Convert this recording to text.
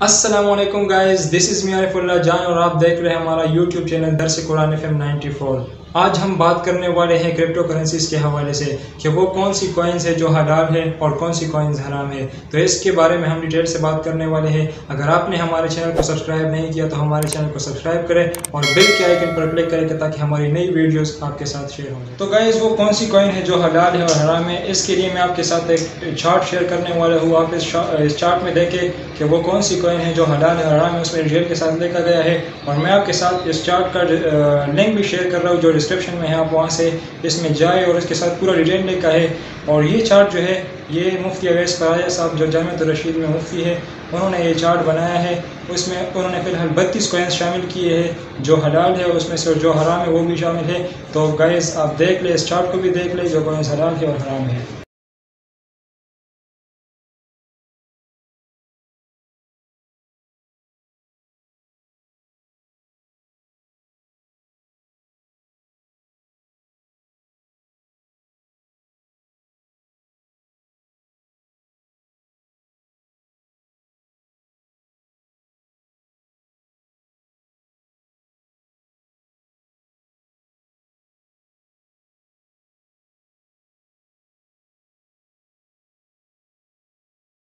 अस्सलाम वालेकुम guys, this is मेरी जान और आप देख रहे हैं हमारा यूट्यूब चैनल दरस कुरान FM 94। आज हम बात करने वाले हैं क्रिप्टो करेंसीज के हवाले से कि वो कौन सी कॉइन्स है जो हलाल है और कौन सी कॉइन्स हराम है। तो इसके बारे में हम डिटेल से बात करने वाले हैं। अगर आपने हमारे चैनल को सब्सक्राइब नहीं किया तो हमारे चैनल को सब्सक्राइब करें और बेल के आइकन पर क्लिक करें ताकि हमारी नई वीडियोस आपके साथ शेयर हो जाए। तो गाइस, वो कौन सी कॉइन है जो हलाल है और हराम है, इसके लिए मैं आपके साथ एक चार्ट शेयर करने वाला हूँ। आप इस चार्ट में देखें कि वो कौन सी कॉइन है जो हलाल है हराम है, उसमें डिटेल के साथ लिखा गया है। और मैं आपके साथ इस चार्ट का लिंक भी शेयर कर रहा हूँ जो डिस्क्रिप्शन में है, आप वहाँ से इसमें जाए और इसके साथ पूरा डिटेल लिखा है। और ये चार्ट जो है ये मुफ्ती अवैस साहब जो जामिअत रशीद में मुफ्ती है, उन्होंने ये चार्ट बनाया है। उसमें उन्होंने फ़िलहाल 32 कॉइन्स शामिल किए हैं जो हलाल है और उसमें से जो हराम है वो भी शामिल है। तो गाइस आप देख ले, इस चार्ट को भी देख ले जो कॉइन्स हलाल है और हराम है।